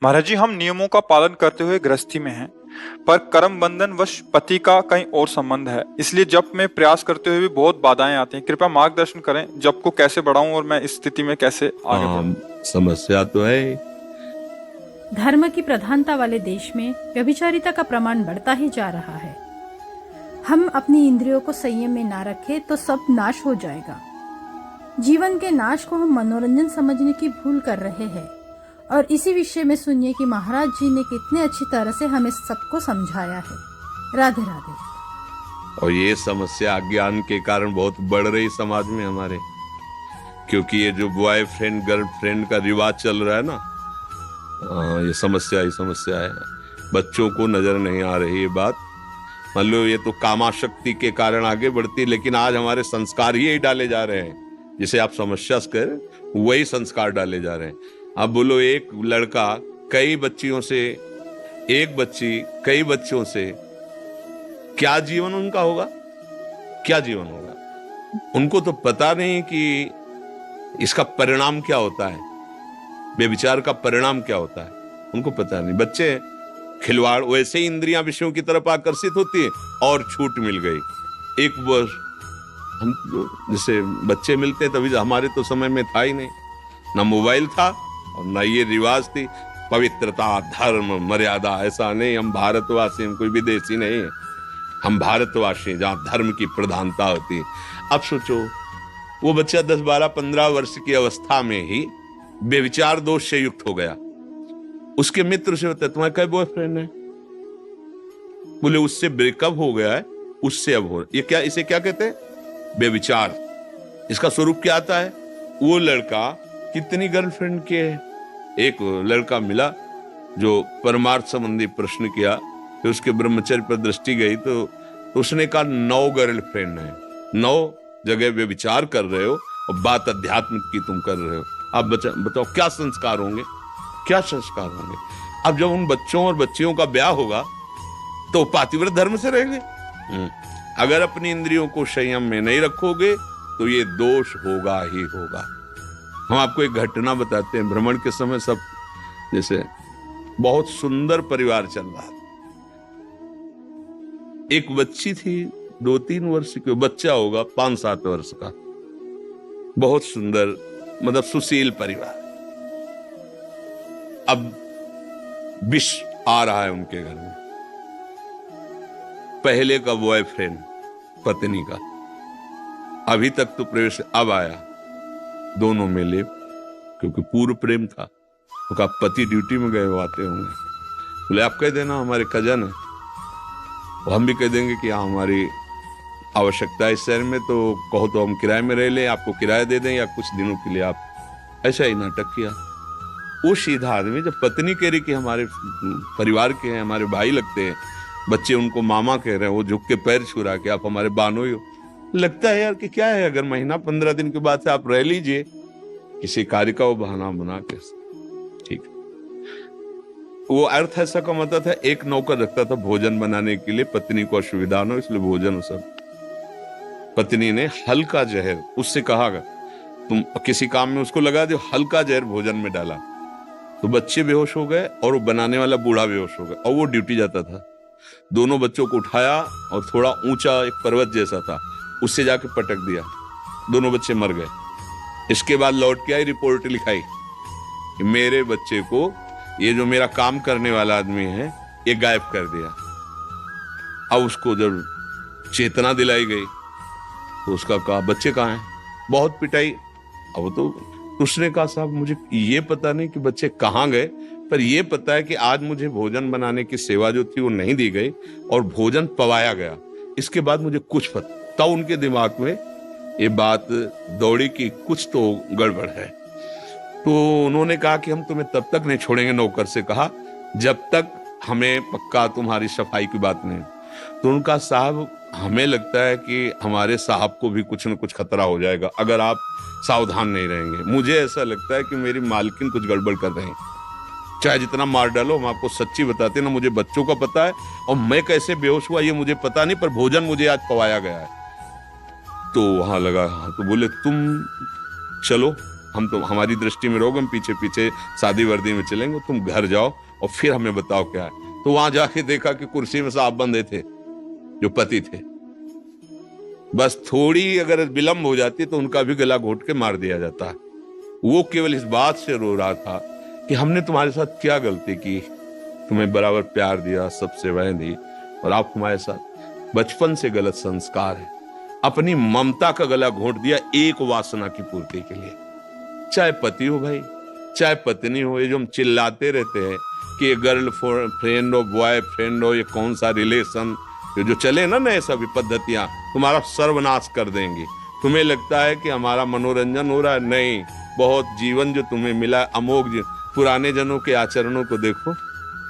महाराज जी, हम नियमों का पालन करते हुए गृहस्थी में हैं, पर कर्म बंधन वश पति का कहीं और संबंध है। इसलिए जप में प्रयास करते हुए भी बहुत बाधाएं आती हैं। कृपया मार्गदर्शन करें, जप को कैसे बढ़ाऊं और मैं इस स्थिति में कैसे आगे बढ़ूं। समस्या तो है। धर्म की प्रधानता वाले देश में व्यभिचारिता का प्रमाण बढ़ता ही जा रहा है। हम अपनी इंद्रियों को संयम में ना रखें तो सब नाश हो जाएगा। जीवन के नाश को हम मनोरंजन समझने की भूल कर रहे हैं। और इसी विषय में सुनिए कि महाराज जी ने कितने अच्छी तरह से हमें सबको समझाया है। राधे राधे। और ये समस्या अज्ञान के कारण बहुत बढ़ रही समाज में हमारे, क्योंकि ये जो बॉयफ्रेंड गर्लफ्रेंड का रिवाज चल रहा है ना, ये समस्या ही समस्या है। बच्चों को नजर नहीं आ रही ये बात। मान लो ये तो कामाशक्ति के कारण आगे बढ़ती है, लेकिन आज हमारे संस्कार ही डाले जा रहे हैं। जिसे आप समस्या कर वही संस्कार डाले जा रहे हैं। अब बोलो, एक लड़का कई बच्चियों से, एक बच्ची कई बच्चों से, क्या जीवन उनका होगा? क्या जीवन होगा? उनको तो पता नहीं कि इसका परिणाम क्या होता है, बेविचार का परिणाम क्या होता है, उनको पता नहीं। बच्चे खिलवाड़, वैसे ही इंद्रियां विषयों की तरफ आकर्षित होती है और छूट मिल गई। एक वर्ष हम जैसे बच्चे मिलते तभी, हमारे तो समय में था ही नहीं, ना मोबाइल था और ना ये रिवाज थी। पवित्रता, धर्म, मर्यादा, ऐसा नहीं। हम भारतवासी, हम कोई विदेशी नहीं है। हम भारतवासी जहां धर्म की प्रधानता होती है। अब सोचो, वो बच्चा 10, 12, 15 वर्ष की अवस्था में ही बेविचार दोष से युक्त हो गया। उसके मित्र से होता है, तुम्हारा क्या बॉयफ्रेंड है? बोले उससे ब्रेकअप हो गया है, उससे अब हो। ये क्या, इसे क्या कहते हैं? बेविचार। इसका स्वरूप क्या आता है? वो लड़का कितनी गर्लफ्रेंड के, एक लड़का मिला जो परमार्थ संबंधी प्रश्न किया, फिर उसके ब्रह्मचर्य पर दृष्टि गई तो उसने कहा 9 गर्लफ्रेंड है, 9 जगह वे विचार कर रहे हो और बात अध्यात्म की तुम कर रहे हो। अब बताओ क्या संस्कार होंगे, क्या संस्कार होंगे? अब जब उन बच्चों और बच्चियों का ब्याह होगा तो पातिव्रत धर्म से रहेंगे। अगर अपनी इंद्रियों को संयम में नहीं रखोगे तो ये दोष होगा ही होगा। हम आपको एक घटना बताते हैं। भ्रमण के समय सब, जैसे बहुत सुंदर परिवार चल रहा था। एक बच्ची थी 2-3 वर्ष की, बच्चा होगा 5-7 वर्ष का। बहुत सुंदर, मतलब सुशील परिवार। अब विष आ रहा है उनके घर में। पहले का बॉयफ्रेंड पत्नी का, अभी तक तो प्रवेश, अब आया। दोनों में ले, क्योंकि पूर्व प्रेम था। तो कहा पति ड्यूटी में गए, वो आते होंगे। बोले आप कह देना हमारे कजन है, और हम भी कह देंगे कि हाँ हमारी आवश्यकता है इस शहर में, तो कहो तो हम किराए में रह लें, आपको किराया दे दें या कुछ दिनों के लिए आप। ऐसा ही नाटक किया। वो सीधा आदमी, जब पत्नी कह रही कि हमारे परिवार के हैं, हमारे भाई लगते हैं, बच्चे उनको मामा कह रहे हैं, वो झुक के पैर छुरा के आप हमारे बानोई हो। लगता है यार कि क्या है, अगर महीना 15 दिन के बाद से आप रह लीजिए, किसी कार्य का वो बहाना बना के, ठीक। वो अर्थ ऐसा का मतलब था, एक नौकर रखता था भोजन बनाने के लिए, पत्नी को असुविधा न हो इसलिए भोजन सब। पत्नी ने हल्का जहर, उससे कहा तुम किसी काम में उसको लगा दो, हल्का जहर भोजन में डाला तो बच्चे बेहोश हो गए और वो बनाने वाला बूढ़ा बेहोश हो गया। और वो ड्यूटी जाता था। दोनों बच्चों को उठाया और थोड़ा ऊंचा एक पर्वत जैसा था, उससे जाके पटक दिया। दोनों बच्चे मर गए। इसके बाद लौट के आई, रिपोर्ट लिखाई कि मेरे बच्चे को ये जो मेरा काम करने वाला आदमी है ये गायब कर दिया। अब उसको जब चेतना दिलाई गई तो उसका कहा बच्चे कहाँ हैं? बहुत पिटाई। अब तो उसने कहा साहब मुझे ये पता नहीं कि बच्चे कहाँ गए, पर ये पता है कि आज मुझे भोजन बनाने की सेवा जो थी वो नहीं दी गई और भोजन पवाया गया। इसके बाद मुझे कुछ पता। तब उनके दिमाग में ये बात दौड़ी कि कुछ तो गड़बड़ है। तो उन्होंने कहा कि हम तुम्हें तब तक नहीं छोड़ेंगे, नौकर से कहा, जब तक हमें पक्का तुम्हारी सफाई की बात नहीं। तो उनका साहब हमें लगता है कि हमारे साहब को भी कुछ न कुछ खतरा हो जाएगा अगर आप सावधान नहीं रहेंगे। मुझे ऐसा लगता है कि मेरी मालकिन कुछ गड़बड़ कर रहे हैं। चाहे जितना मार डालो, हम आपको सच्ची बताते ना, मुझे बच्चों का पता है और मैं कैसे बेहोश हुआ ये मुझे पता नहीं, पर भोजन मुझे आज पवाया गया है। तो वहां लगा। तो बोले तुम चलो, हम तो हमारी दृष्टि में रहोगे, हम पीछे पीछे शादी वर्दी में चलेंगे, तुम घर जाओ और फिर हमें बताओ क्या है। तो वहां जाके देखा कि कुर्सी में साहब बंधे थे जो पति थे। बस थोड़ी अगर विलंब हो जाती तो उनका भी गला घोट के मार दिया जाता। वो केवल इस बात से रो रहा था कि हमने तुम्हारे साथ क्या गलती की, तुम्हें बराबर प्यार दिया, सब सेवाएं दी, और आप हमारे साथ बचपन से गलत संस्कार है, अपनी ममता का गला घोट दिया एक वासना की पूर्ति के लिए। चाहे पति हो भाई, चाहे पत्नी हो, ये जो हम चिल्लाते रहते हैं कि ये गर्ल फ्रेंड हो, बॉय फ्रेंड हो, ये कौन सा रिलेशन, ये जो चले ना नए सभी पद्धतियां तुम्हारा सर्वनाश कर देंगी। तुम्हें लगता है कि हमारा मनोरंजन हो रहा है, नहीं, बहुत जीवन जो तुम्हें मिला अमोघ। पुराने जनों के आचरणों को देखो,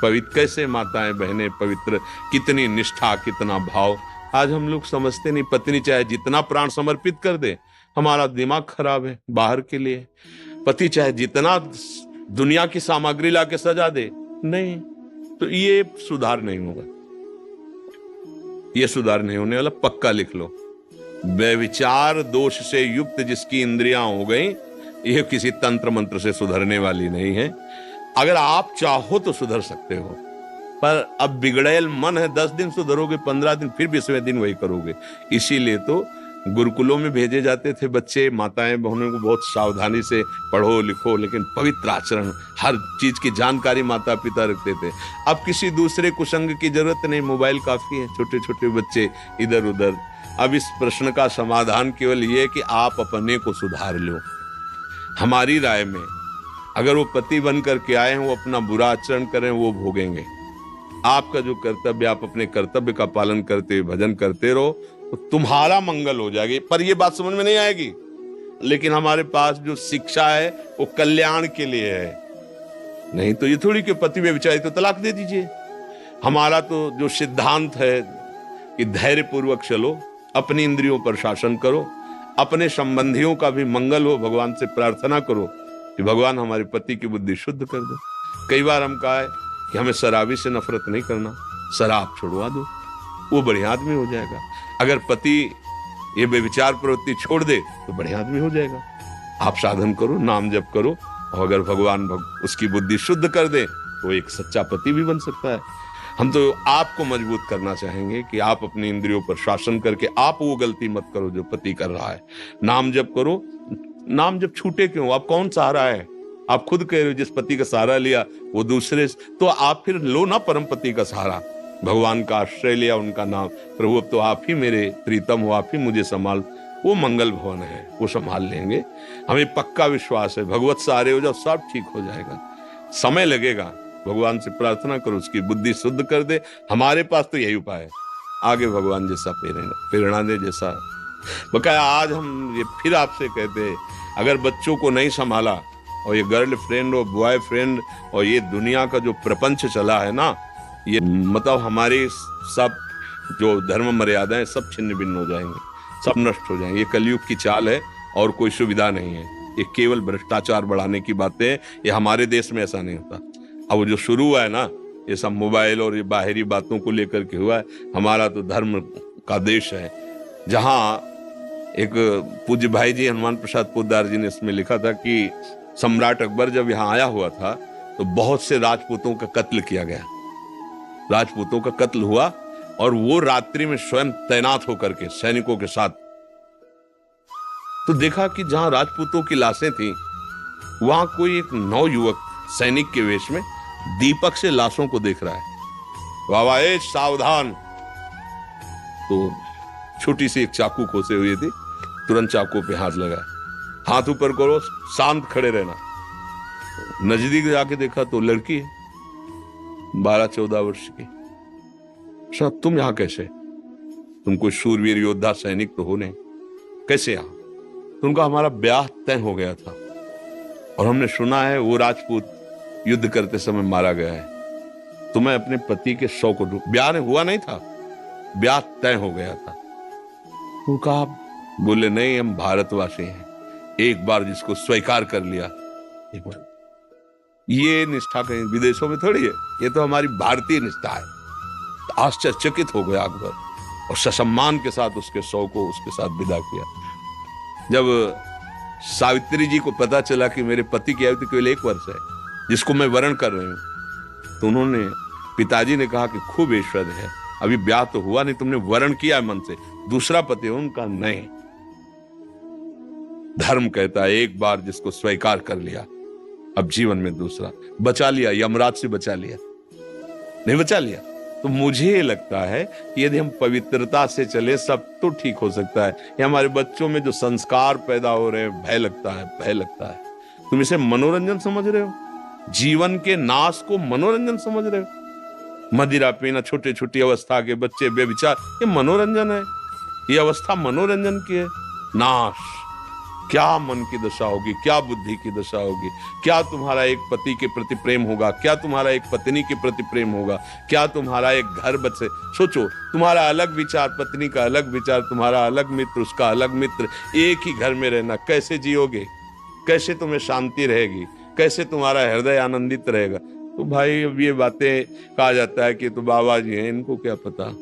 पवित्र कैसे माताएं बहनें पवित्र, कितनी निष्ठा, कितना भाव। आज हम लोग समझते नहीं, पत्नी चाहे जितना प्राण समर्पित कर दे, हमारा दिमाग खराब है बाहर के लिए, पति चाहे जितना दुनिया की सामग्री लाके सजा दे, नहीं, तो ये सुधार नहीं होगा, ये सुधार नहीं होने वाला, पक्का लिख लो। व्यभिचार दोष से युक्त जिसकी इंद्रियां हो गई, ये किसी तंत्र मंत्र से सुधरने वाली नहीं है। अगर आप चाहो तो सुधर सकते हो, पर अब बिगड़ेल मन है, 10 दिन सुधरोगे, 15 दिन, फिर 20वें दिन वही करोगे। इसीलिए तो गुरुकुलों में भेजे जाते थे बच्चे, माताएं बहनों को बहुत सावधानी से पढ़ो लिखो, लेकिन पवित्र आचरण, हर चीज की जानकारी माता पिता रखते थे। अब किसी दूसरे कुसंग की जरूरत नहीं, मोबाइल काफी है, छोटे छोटे बच्चे इधर उधर। अब इस प्रश्न का समाधान केवल ये कि आप अपने को सुधार लो। हमारी राय में अगर वो पति बन करके आए हैं, वो अपना बुरा आचरण करें, वो भोगेंगे। आपका जो कर्तव्य, आप अपने कर्तव्य का पालन करते हुए भजन करते रहो, तो तुम्हारा मंगल हो जाएगी। पर ये बात समझ में नहीं आएगी, लेकिन हमारे पास जो शिक्षा है वो कल्याण के लिए है। नहीं तो ये थोड़ी कि पति व्यभिचारी तो तलाक दे दीजिए। हमारा तो जो सिद्धांत है कि धैर्य पूर्वक चलो, अपनी इंद्रियों पर शासन करो, अपने संबंधियों का भी मंगल हो, भगवान से प्रार्थना करो कि भगवान हमारे पति की बुद्धि शुद्ध कर दो। कई बार हम कहा है कि हमें शराबी से नफरत नहीं करना, शराब छुड़वा दो, वो बढ़िया आदमी हो जाएगा। अगर पति ये बेविचार प्रवृत्ति छोड़ दे तो बढ़िया आदमी हो जाएगा। आप साधन करो, नाम जप करो, और अगर भगवान उसकी बुद्धि शुद्ध कर दे तो एक सच्चा पति भी बन सकता है। हम तो आपको मजबूत करना चाहेंगे कि आप अपनी इंद्रियों पर शासन करके आप वो गलती मत करो जो पति कर रहा है। नाम जप करो, नाम जप छूटे क्यों, आप कौन सहारा है? आप खुद कह रहे हो जिस पति का सहारा लिया वो दूसरे, तो आप फिर लो ना परम पति का सहारा, भगवान का आश्रय लिया, उनका नाम, प्रभु अब तो आप ही मेरे प्रीतम हो, आप ही मुझे संभाल। वो मंगल भवन है, वो संभाल लेंगे, हमें पक्का विश्वास है। भगवत सहारे हो जाओ, सब ठीक हो जाएगा। समय लगेगा, भगवान से प्रार्थना करो उसकी बुद्धि शुद्ध कर दे। हमारे पास तो यही उपाय है, आगे भगवान जैसा प्रेरणा दे, जैसा बकाया। आज हम ये फिर आपसे कहते हैं, अगर बच्चों को नहीं संभाला, और ये गर्ल फ्रेंड और बॉय फ्रेंड और ये दुनिया का जो प्रपंच चला है ना, ये मतलब हमारी सब जो धर्म मर्यादाएं सब छिन्न भिन्न हो जाएंगे, सब नष्ट हो जाएंगे। ये कलयुग की चाल है और कोई सुविधा नहीं है, ये केवल भ्रष्टाचार बढ़ाने की बातें हैं। ये हमारे देश में ऐसा नहीं होता। अब जो शुरू हुआ है ना, ये सब मोबाइल और ये बाहरी बातों को लेकर के हुआ है। हमारा तो धर्म का देश है, जहाँ एक पूज्य भाई जी हनुमान प्रसाद पोद्दार जी ने इसमें लिखा था कि सम्राट अकबर जब यहाँ आया हुआ था तो बहुत से राजपूतों का कत्ल किया गया, राजपूतों का कत्ल हुआ, और वो रात्रि में स्वयं तैनात होकर के सैनिकों के साथ, तो देखा कि जहां राजपूतों की लाशें थी वहां कोई एक नवयुवक सैनिक के वेश में दीपक से लाशों को देख रहा है। वाह ए सावधान, तो छोटी सी एक चाकू खोसे हुई थी, तुरंत चाकू पे हाथ लगा, हाथ ऊपर करो, शांत खड़े रहना। नजदीक जाके देखा तो लड़की है 12-14 वर्ष की। साहब तुम यहां कैसे, तुम कोई शूरवीर योद्धा सैनिक तो हो नहीं, कैसे यहां? तो उनका हमारा ब्याह तय हो गया था और हमने सुना है वो राजपूत युद्ध करते समय मारा गया है, तो मैं अपने पति के शव को, ब्याह हुआ नहीं था, ब्याह तय हो गया था। वो कहा, बोले नहीं हम भारतवासी हैं, एक बार जिसको स्वीकार कर लिया, एक बार। ये निष्ठा कहीं विदेशों में थोड़ी है, ये तो हमारी भारतीय निष्ठा है। आश्चर्यचकित हो गया अकबर और ससम्मान के साथ उसके शव को उसके साथ विदा किया। जब सावित्री जी को पता चला कि मेरे पति की आयु तो केवल 1 वर्ष है, जिसको मैं वरण कर रही हूं, तो उन्होंने, पिताजी ने कहा कि खूब ऐश्वर्य है, अभी ब्याह तो हुआ नहीं, तुमने वरण किया मन से, दूसरा पति है उनका? नहीं। धर्म कहता है एक बार जिसको स्वीकार कर लिया, अब जीवन में दूसरा बचा लिया, यमराज से बचा लिया, नहीं बचा लिया। तो मुझे लगता है कि यदि हम पवित्रता से चले सब तो ठीक हो सकता है। ये हमारे बच्चों में जो संस्कार पैदा हो रहे हैं, भय लगता है, भय लगता है। तुम इसे मनोरंजन समझ रहे हो? जीवन के नाश को मनोरंजन समझ रहे हो? मदिरा पीना, छोटे छोटी अवस्था के बच्चे बेविचार, ये मनोरंजन है? ये अवस्था मनोरंजन की है? नाश। क्या मन की दशा होगी, क्या बुद्धि की दशा होगी, क्या तुम्हारा एक पति के प्रति प्रेम होगा, क्या तुम्हारा एक पत्नी के प्रति प्रेम होगा, क्या तुम्हारा एक घर बचे। सोचो, तुम्हारा अलग विचार, पत्नी का अलग विचार, तुम्हारा अलग मित्र, उसका अलग मित्र, एक ही घर में रहना, कैसे जियोगे? कैसे तुम्हें शांति रहेगी? कैसे तुम्हारा हृदय आनंदित रहेगा? तो भाई अब ये बातें कहा जाता है कि तो बाबा जी हैं, इनको क्या पता,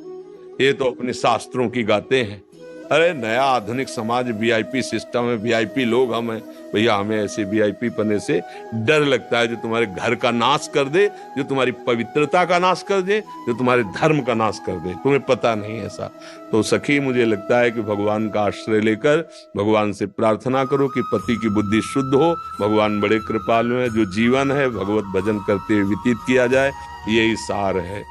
ये तो अपने शास्त्रों की गाते हैं। अरे नया आधुनिक समाज, वीआईपी सिस्टम है, वीआईपी लोग हम हैं भैया, हमें ऐसे वीआईपी पने से डर लगता है जो तुम्हारे घर का नाश कर दे, जो तुम्हारी पवित्रता का नाश कर दे, जो तुम्हारे धर्म का नाश कर दे। तुम्हें पता नहीं ऐसा। तो सखी, मुझे लगता है कि भगवान का आश्रय लेकर भगवान से प्रार्थना करो कि पति की बुद्धि शुद्ध हो। भगवान बड़े कृपालु हैं। जो जीवन है भगवत भजन करते हुए व्यतीत किया जाए, यही सार है।